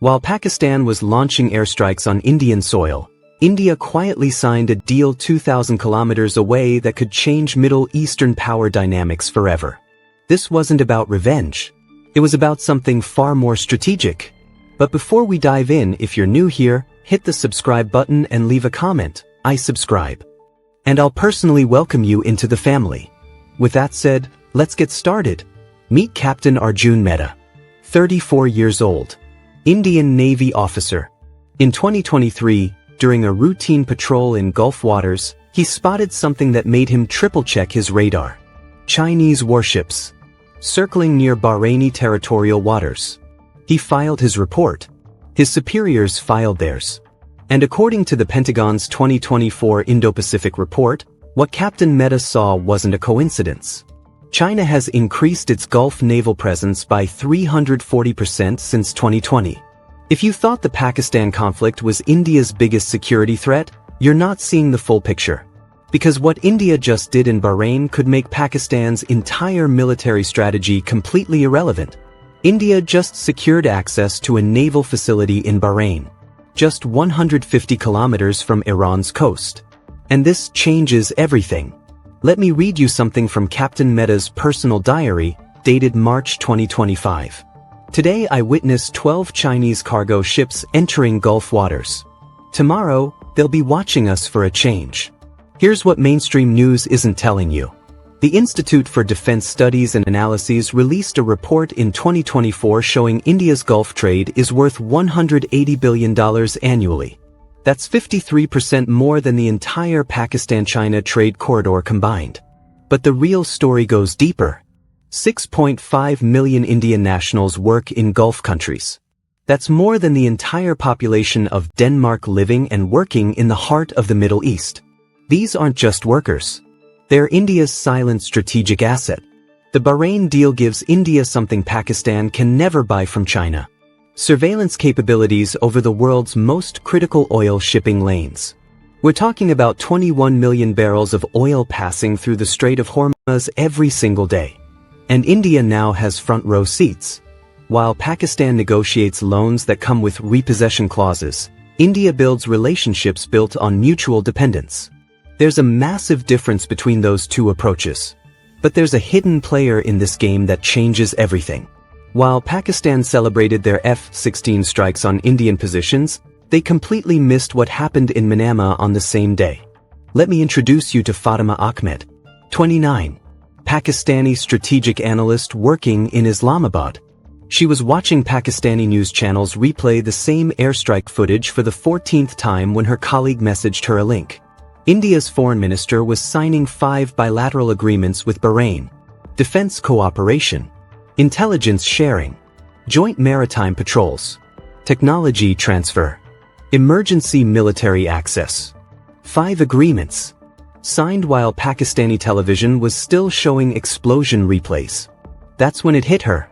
While Pakistan was launching airstrikes on Indian soil, India quietly signed a deal 2,000 kilometers away that could change Middle Eastern power dynamics forever. This wasn't about revenge. It was about something far more strategic. But before we dive in, if you're new here, hit the subscribe button and leave a comment. I subscribe. And I'll personally welcome you into the family. With that said, let's get started. Meet Captain Arjun Mehta. 34 years old. Indian Navy officer. In 2023, during a routine patrol in Gulf waters, he spotted something that made him triple-check his radar. Chinese warships. Circling near Bahraini territorial waters. He filed his report. His superiors filed theirs. And according to the Pentagon's 2024 Indo-Pacific report, what Captain Mehta saw wasn't a coincidence. China has increased its Gulf naval presence by 340% since 2020. If you thought the Pakistan conflict was India's biggest security threat, you're not seeing the full picture. Because what India just did in Bahrain could make Pakistan's entire military strategy completely irrelevant. India just secured access to a naval facility in Bahrain, just 150 kilometers from Iran's coast. And this changes everything. Let me read you something from Captain Mehta's personal diary, dated March 2025. Today I witnessed 12 Chinese cargo ships entering Gulf waters. Tomorrow, they'll be watching us for a change. Here's what mainstream news isn't telling you. The Institute for Defense Studies and Analyses released a report in 2024 showing India's Gulf trade is worth $180 billion annually. That's 53% more than the entire Pakistan-China trade corridor combined. But the real story goes deeper. 6.5 million Indian nationals work in Gulf countries. That's more than the entire population of Denmark living and working in the heart of the Middle East. These aren't just workers. They're India's silent strategic asset. The Bahrain deal gives India something Pakistan can never buy from China. Surveillance capabilities over the world's most critical oil shipping lanes. We're talking about 21 million barrels of oil passing through the Strait of Hormuz every single day. And India now has front row seats. While Pakistan negotiates loans that come with repossession clauses, India builds relationships built on mutual dependence. There's a massive difference between those two approaches. But there's a hidden player in this game that changes everything. While Pakistan celebrated their F-16 strikes on Indian positions, they completely missed what happened in Manama on the same day. Let me introduce you to Fatima Ahmed, 29, Pakistani strategic analyst working in Islamabad. She was watching Pakistani news channels replay the same airstrike footage for the 14th time when her colleague messaged her a link. India's foreign minister was signing 5 bilateral agreements with Bahrain: defense cooperation, intelligence sharing, joint maritime patrols, technology transfer, emergency military access. 5 agreements. Signed while Pakistani television was still showing explosion replays. That's when it hit her.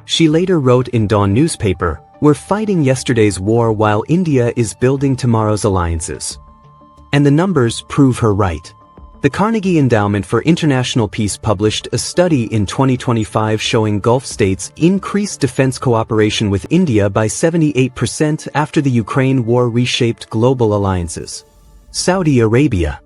She later wrote in Dawn newspaper, "We're fighting yesterday's war while India is building tomorrow's alliances." And the numbers prove her right. The Carnegie Endowment for International Peace published a study in 2025 showing Gulf states increased defense cooperation with India by 78% after the Ukraine war reshaped global alliances. Saudi Arabia,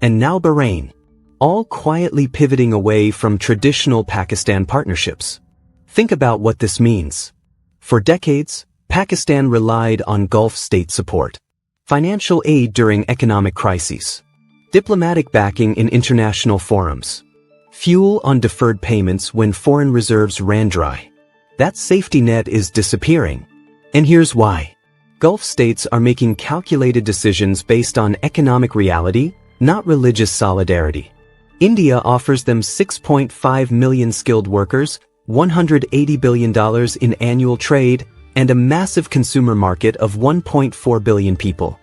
and now Bahrain, all quietly pivoting away from traditional Pakistan partnerships. Think about what this means. For decades, Pakistan relied on Gulf state support, financial aid during economic crises, diplomatic backing in international forums, fuel on deferred payments when foreign reserves ran dry. That safety net is disappearing. And here's why. Gulf states are making calculated decisions based on economic reality, not religious solidarity. India offers them 6.5 million skilled workers, $180 billion in annual trade, and a massive consumer market of 1.4 billion people.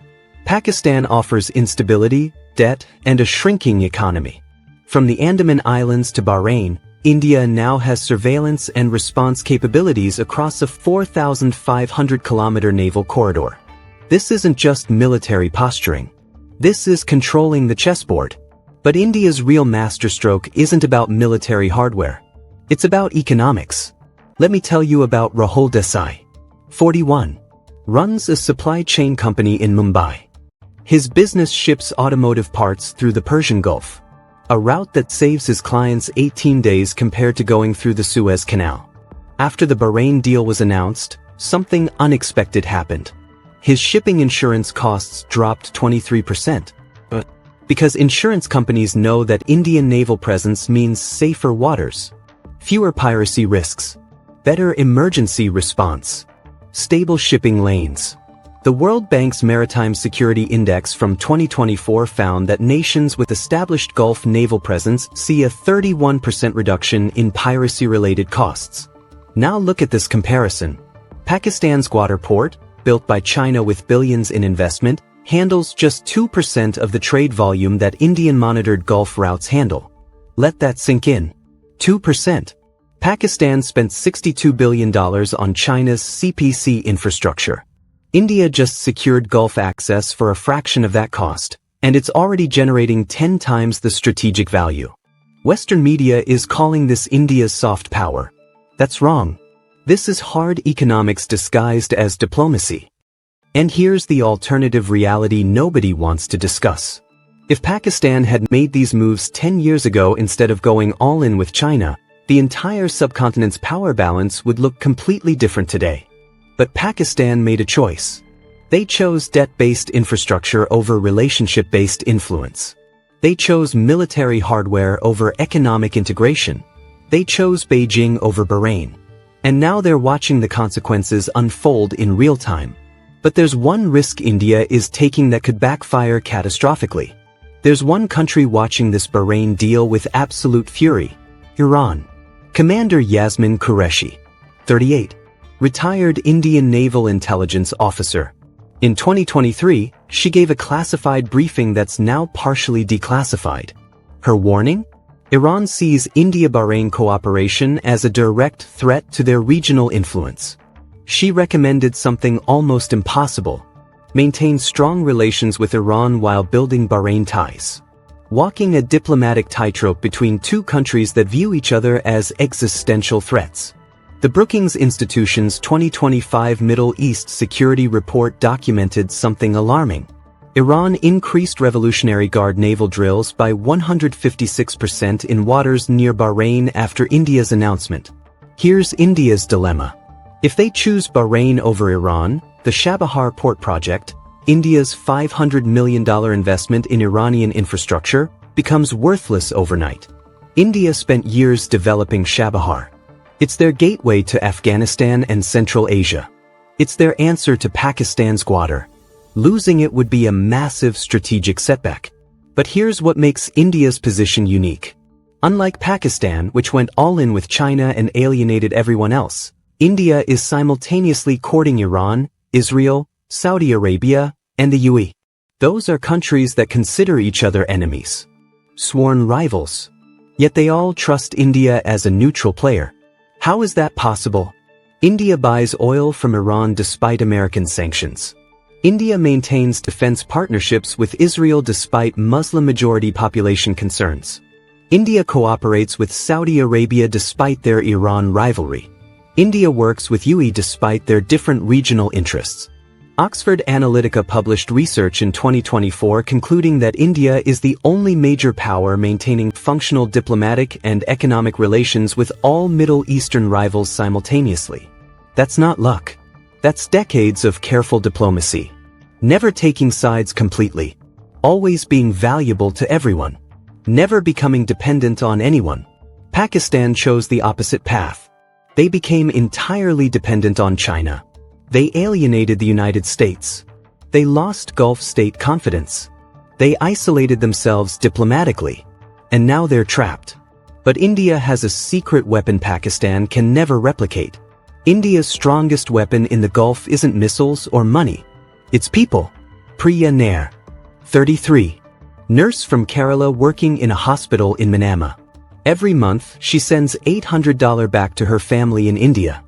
Pakistan offers instability, debt, and a shrinking economy. From the Andaman Islands to Bahrain, India now has surveillance and response capabilities across a 4,500-kilometer naval corridor. This isn't just military posturing. This is controlling the chessboard. But India's real masterstroke isn't about military hardware. It's about economics. Let me tell you about Rahul Desai. 41. Runs a supply chain company in Mumbai. His business ships automotive parts through the Persian Gulf, a route that saves his clients 18 days compared to going through the Suez Canal. After the Bahrain deal was announced, something unexpected happened. His shipping insurance costs dropped 23%. Because insurance companies know that Indian naval presence means safer waters, fewer piracy risks, better emergency response, stable shipping lanes. The World Bank's Maritime Security Index from 2024 found that nations with established Gulf naval presence see a 31% reduction in piracy-related costs. Now look at this comparison. Pakistan's Gwadar port, built by China with billions in investment, handles just 2% of the trade volume that Indian-monitored Gulf routes handle. Let that sink in. 2%. Pakistan spent $62 billion on China's CPC infrastructure. India just secured Gulf access for a fraction of that cost, and it's already generating 10 times the strategic value. Western media is calling this India's soft power. That's wrong. This is hard economics disguised as diplomacy. And here's the alternative reality nobody wants to discuss. If Pakistan had made these moves 10 years ago instead of going all in with China, the entire subcontinent's power balance would look completely different today. But Pakistan made a choice. They chose debt-based infrastructure over relationship-based influence. They chose military hardware over economic integration. They chose Beijing over Bahrain. And now they're watching the consequences unfold in real time. But there's one risk India is taking that could backfire catastrophically. There's one country watching this Bahrain deal with absolute fury: Iran. Commander Yasmin Qureshi, 38. Retired Indian Naval Intelligence Officer. In 2023, she gave a classified briefing that's now partially declassified. Her warning? Iran sees India-Bahrain cooperation as a direct threat to their regional influence. She recommended something almost impossible: maintain strong relations with Iran while building Bahrain ties. Walking a diplomatic tightrope between two countries that view each other as existential threats. The Brookings Institution's 2025 Middle East Security Report documented something alarming. Iran increased Revolutionary Guard naval drills by 156% in waters near Bahrain after India's announcement. Here's India's dilemma. If they choose Bahrain over Iran, the Chabahar port project, India's $500 million investment in Iranian infrastructure, becomes worthless overnight. India spent years developing Chabahar. It's their gateway to Afghanistan and Central Asia. It's their answer to Pakistan's Gwadar. Losing it would be a massive strategic setback. But here's what makes India's position unique. Unlike Pakistan, which went all in with China and alienated everyone else, India is simultaneously courting Iran, Israel, Saudi Arabia, and the UAE. Those are countries that consider each other enemies, sworn rivals. Yet they all trust India as a neutral player. How is that possible? India buys oil from Iran despite American sanctions. India maintains defense partnerships with Israel despite Muslim-majority population concerns. India cooperates with Saudi Arabia despite their Iran rivalry. India works with UAE despite their different regional interests. Oxford Analytica published research in 2024 concluding that India is the only major power maintaining functional diplomatic and economic relations with all Middle Eastern rivals simultaneously. That's not luck. That's decades of careful diplomacy. Never taking sides completely. Always being valuable to everyone. Never becoming dependent on anyone. Pakistan chose the opposite path. They became entirely dependent on China. They alienated the United States. They lost Gulf state confidence. They isolated themselves diplomatically. And now they're trapped. But India has a secret weapon Pakistan can never replicate. India's strongest weapon in the Gulf isn't missiles or money. It's people. Priya Nair, 33. Nurse from Kerala working in a hospital in Manama. Every month, she sends $800 back to her family in India.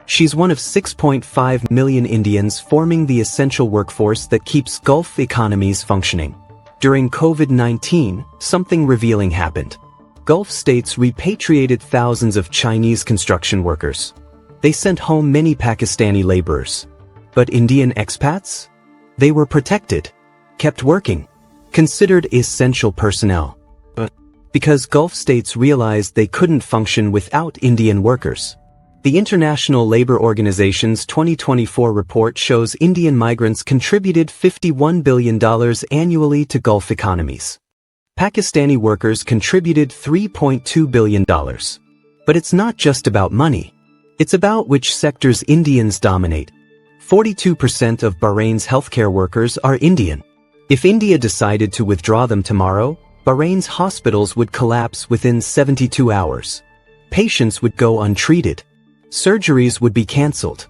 She's one of 6.5 million Indians forming the essential workforce that keeps Gulf economies functioning. During COVID-19, something revealing happened. Gulf states repatriated thousands of Chinese construction workers. They sent home many Pakistani laborers. But Indian expats? They were protected, kept working, considered essential personnel. Because Gulf states realized they couldn't function without Indian workers. The International Labour Organization's 2024 report shows Indian migrants contributed $51 billion annually to Gulf economies. Pakistani workers contributed $3.2 billion. But it's not just about money. It's about which sectors Indians dominate. 42% of Bahrain's healthcare workers are Indian. If India decided to withdraw them tomorrow, Bahrain's hospitals would collapse within 72 hours. Patients would go untreated. Surgeries would be cancelled.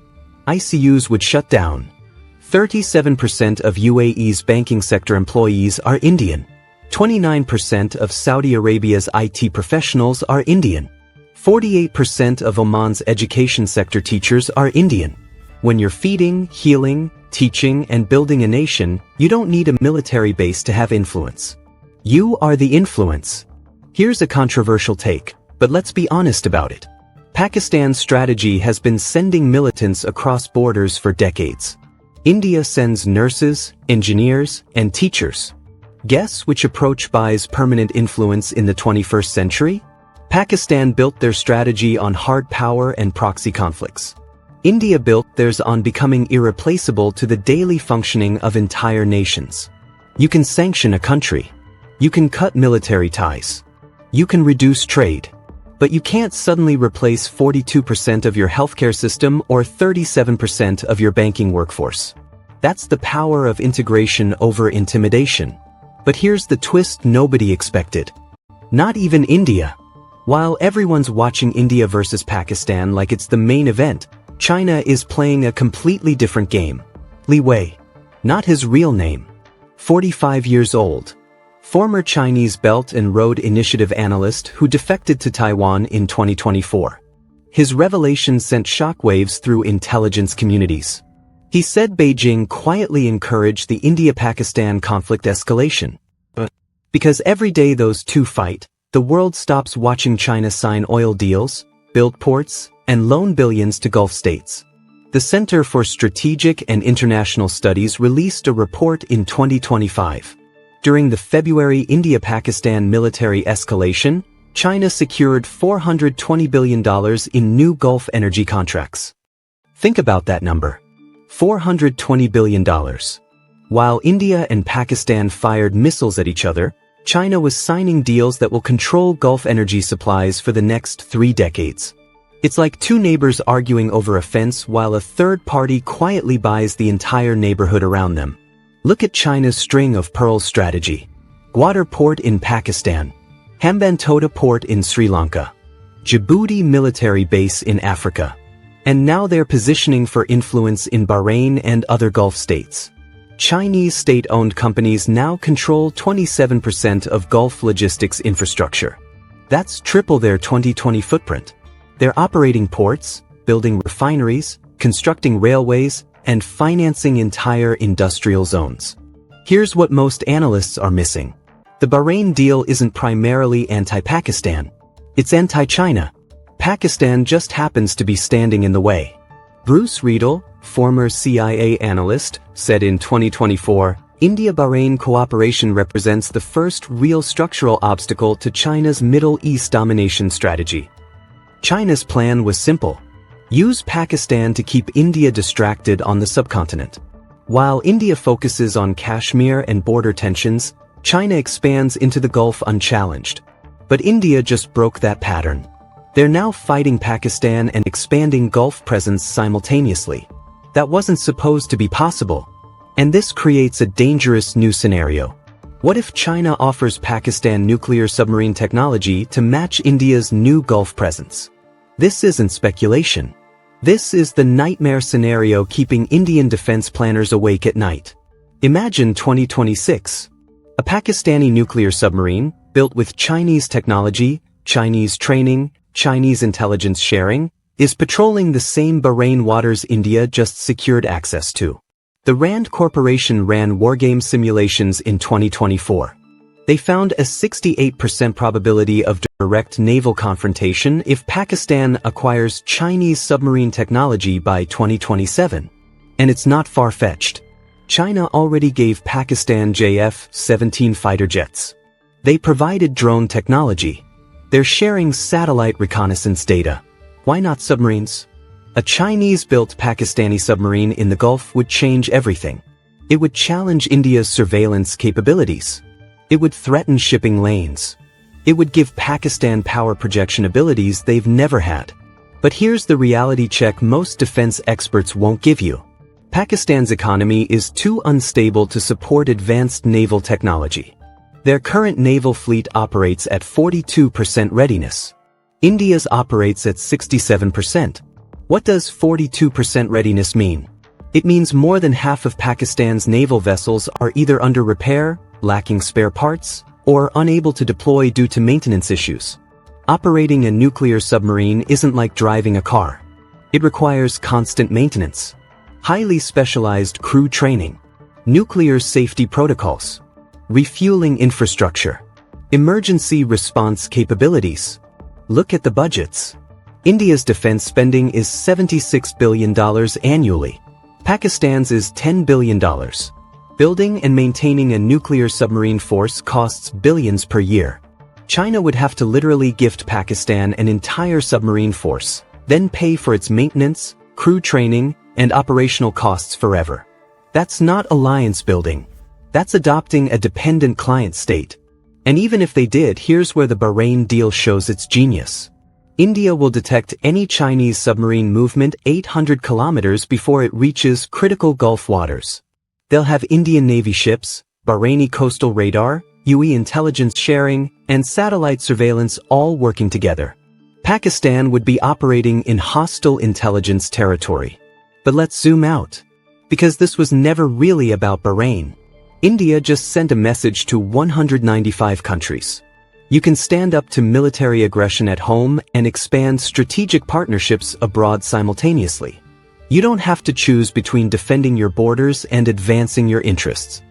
ICUs would shut down. 37% of UAE's banking sector employees are Indian. 29% of Saudi Arabia's IT professionals are Indian. 48% of Oman's education sector teachers are Indian. When you're feeding, healing, teaching, and building a nation, you don't need a military base to have influence. You are the influence. Here's a controversial take, but let's be honest about it. Pakistan's strategy has been sending militants across borders for decades. India sends nurses, engineers, and teachers. Guess which approach buys permanent influence in the 21st century? Pakistan built their strategy on hard power and proxy conflicts. India built theirs on becoming irreplaceable to the daily functioning of entire nations. You can sanction a country. You can cut military ties. You can reduce trade. But you can't suddenly replace 42% of your healthcare system or 37% of your banking workforce. That's the power of integration over intimidation. But here's the twist nobody expected. Not even India. While everyone's watching India versus Pakistan like it's the main event, China is playing a completely different game. Li Wei. Not his real name. 45 years old. Former Chinese Belt and Road Initiative analyst who defected to Taiwan in 2024. His revelation sent shockwaves through intelligence communities. He said Beijing quietly encouraged the India-Pakistan conflict escalation. Because every day those two fight, the world stops watching China sign oil deals, build ports, and loan billions to Gulf states. The Center for Strategic and International Studies released a report in 2025. During the February India-Pakistan military escalation, China secured $420 billion in new Gulf energy contracts. Think about that number. $420 billion. While India and Pakistan fired missiles at each other, China was signing deals that will control Gulf energy supplies for the next 3 decades. It's like two neighbors arguing over a fence while a third party quietly buys the entire neighborhood around them. Look at China's string of pearls strategy. Gwadar Port in Pakistan. Hambantota Port in Sri Lanka. Djibouti military base in Africa. And now they're positioning for influence in Bahrain and other Gulf states. Chinese state-owned companies now control 27% of Gulf logistics infrastructure. That's triple their 2020 footprint. They're operating ports, building refineries, constructing railways, and financing entire industrial zones. Here's what most analysts are missing. The Bahrain deal isn't primarily anti-Pakistan. It's anti-China. Pakistan just happens to be standing in the way. Bruce Riedel, former CIA analyst, said in 2024, India-Bahrain cooperation represents the first real structural obstacle to China's Middle East domination strategy. China's plan was simple. Use Pakistan to keep India distracted on the subcontinent. While India focuses on Kashmir and border tensions, China expands into the Gulf unchallenged. But India just broke that pattern. They're now fighting Pakistan and expanding Gulf presence simultaneously. That wasn't supposed to be possible. And this creates a dangerous new scenario. What if China offers Pakistan nuclear submarine technology to match India's new Gulf presence? This isn't speculation. This is the nightmare scenario keeping Indian defense planners awake at night. Imagine 2026. A Pakistani nuclear submarine, built with Chinese technology, Chinese training, Chinese intelligence sharing, is patrolling the same Bahrain waters India just secured access to. The RAND Corporation ran wargame simulations in 2024. They found a 68% probability of direct naval confrontation if Pakistan acquires Chinese submarine technology by 2027. And it's not far-fetched. China already gave Pakistan JF-17 fighter jets. They provided drone technology. They're sharing satellite reconnaissance data. Why not submarines? A Chinese-built Pakistani submarine in the Gulf would change everything. It would challenge India's surveillance capabilities. It would threaten shipping lanes. It would give Pakistan power projection abilities they've never had. But here's the reality check most defense experts won't give you. Pakistan's economy is too unstable to support advanced naval technology. Their current naval fleet operates at 42% readiness. India's operates at 67%. What does 42% readiness mean? It means more than half of Pakistan's naval vessels are either under repair, lacking spare parts, or unable to deploy due to maintenance issues. Operating a nuclear submarine isn't like driving a car. It requires constant maintenance, highly specialized crew training, nuclear safety protocols, refueling infrastructure, emergency response capabilities. Look at the budgets. India's defense spending is $76 billion annually. Pakistan's is $10 billion. Building and maintaining a nuclear submarine force costs billions per year. China would have to literally gift Pakistan an entire submarine force, then pay for its maintenance, crew training, and operational costs forever. That's not alliance building. That's adopting a dependent client state. And even if they did, here's where the Bahrain deal shows its genius. India will detect any Chinese submarine movement 800 kilometers before it reaches critical Gulf waters. They'll have Indian Navy ships, Bahraini coastal radar, UE intelligence sharing, and satellite surveillance all working together. Pakistan would be operating in hostile intelligence territory. But let's zoom out. Because this was never really about Bahrain. India just sent a message to 195 countries. You can stand up to military aggression at home and expand strategic partnerships abroad simultaneously. You don't have to choose between defending your borders and advancing your interests.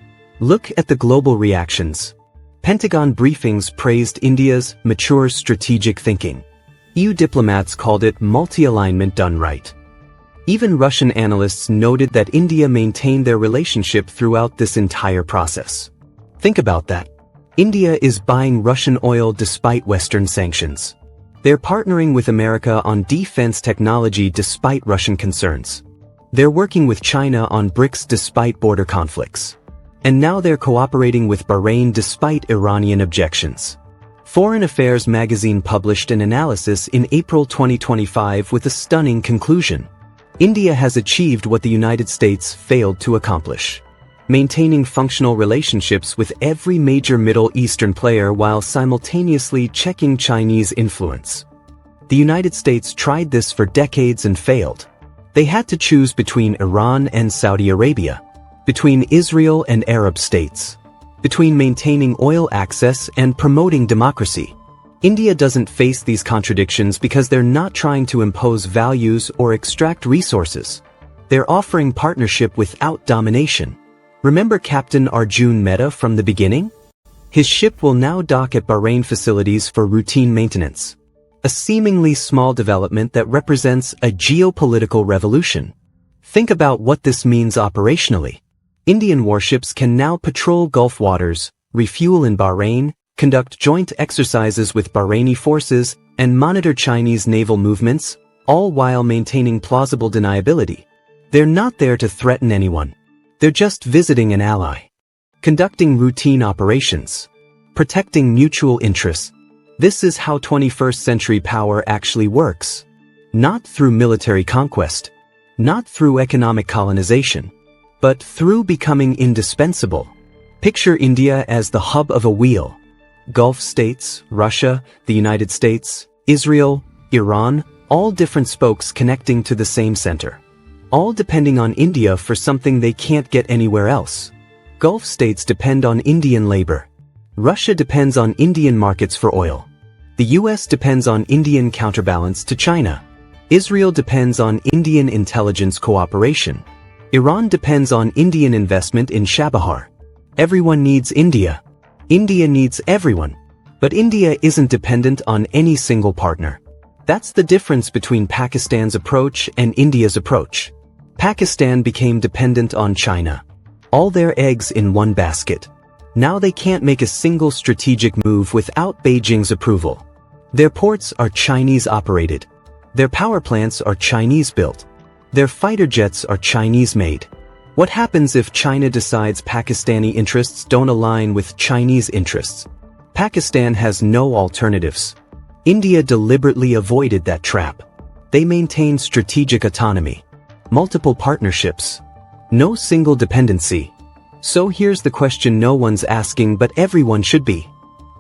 Look at the global reactions. Pentagon briefings praised India's mature strategic thinking. EU diplomats called it multi-alignment done right. Even Russian analysts noted that India maintained their relationship throughout this entire process. Think about that. India is buying Russian oil despite Western sanctions. They're partnering with America on defense technology despite Russian concerns. They're working with China on BRICS despite border conflicts. And now they're cooperating with Bahrain despite Iranian objections. Foreign Affairs magazine published an analysis in April 2025 with a stunning conclusion. India has achieved what the United States failed to accomplish. Maintaining functional relationships with every major Middle Eastern player while simultaneously checking Chinese influence. The United States tried this for decades and failed. They had to choose between Iran and Saudi Arabia, between Israel and Arab states, between maintaining oil access and promoting democracy. India doesn't face these contradictions because they're not trying to impose values or extract resources. They're offering partnership without domination. Remember Captain Arjun Mehta from the beginning? His ship will now dock at Bahrain facilities for routine maintenance. A seemingly small development that represents a geopolitical revolution. Think about what this means operationally. Indian warships can now patrol Gulf waters, refuel in Bahrain, conduct joint exercises with Bahraini forces, and monitor Chinese naval movements, all while maintaining plausible deniability. They're not there to threaten anyone. They're just visiting an ally. Conducting routine operations. Protecting mutual interests. This is how 21st century power actually works. Not through military conquest. Not through economic colonization. But through becoming indispensable. Picture India as the hub of a wheel. Gulf states, Russia, the United States, Israel, Iran, all different spokes connecting to the same center. All depending on India for something they can't get anywhere else. Gulf states depend on Indian labor. Russia depends on Indian markets for oil. The US depends on Indian counterbalance to China. Israel depends on Indian intelligence cooperation. Iran depends on Indian investment in Chabahar. Everyone needs India. India needs everyone. But India isn't dependent on any single partner. That's the difference between Pakistan's approach and India's approach. Pakistan became dependent on China. All their eggs in one basket. Now they can't make a single strategic move without Beijing's approval. Their ports are Chinese-operated. Their power plants are Chinese-built. Their fighter jets are Chinese-made. What happens if China decides Pakistani interests don't align with Chinese interests? Pakistan has no alternatives. India deliberately avoided that trap. They maintained strategic autonomy. Multiple partnerships. No single dependency. So here's the question no one's asking but everyone should be.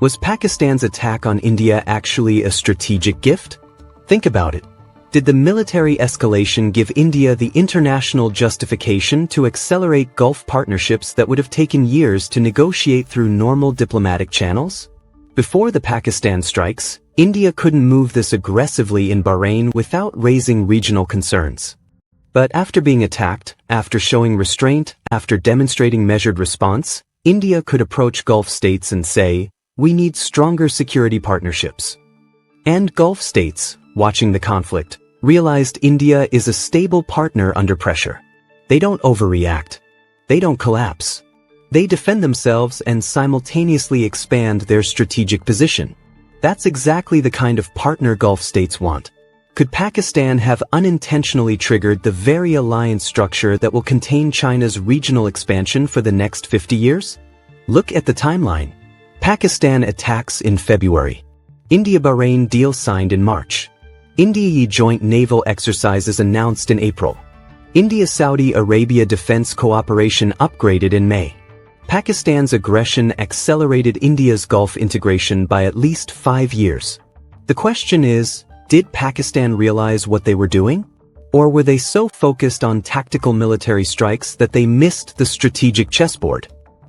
Was Pakistan's attack on India actually a strategic gift? Think about it. Did the military escalation give India the international justification to accelerate Gulf partnerships that would have taken years to negotiate through normal diplomatic channels? Before the Pakistan strikes, India couldn't move this aggressively in Bahrain without raising regional concerns. But after being attacked, after showing restraint, after demonstrating measured response, India could approach Gulf states and say, "We need stronger security partnerships." And Gulf states, watching the conflict, realized India is a stable partner under pressure. They don't overreact. They don't collapse. They defend themselves and simultaneously expand their strategic position. That's exactly the kind of partner Gulf states want. Could Pakistan have unintentionally triggered the very alliance structure that will contain China's regional expansion for the next 50 years? Look at the timeline. Pakistan attacks in February. India-Bahrain deal signed in March. India joint naval exercises announced in April. India-Saudi Arabia defense cooperation upgraded in May. Pakistan's aggression accelerated India's Gulf integration by at least 5 years. The question is, did Pakistan realize what they were doing? Or were they so focused on tactical military strikes that they missed the strategic chessboard?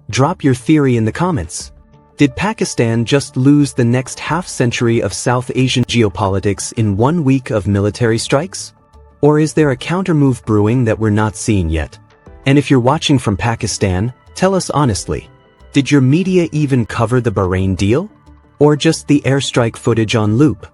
Drop your theory in the comments. Did Pakistan just lose the next half-century of South Asian geopolitics in 1 week of military strikes? Or is there a countermove brewing that we're not seeing yet? And if you're watching from Pakistan, tell us honestly, did your media even cover the Bahrain deal? Or just the airstrike footage on loop?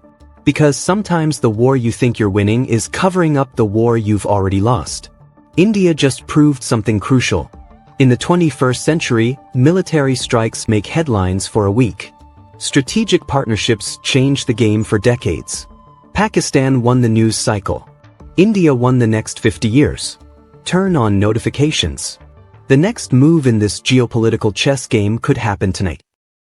Because sometimes the war you think you're winning is covering up the war you've already lost. India just proved something crucial. In the 21st century, military strikes make headlines for a week. Strategic partnerships change the game for decades. Pakistan won the news cycle. India won the next 50 years. Turn on notifications. The next move in this geopolitical chess game could happen tonight.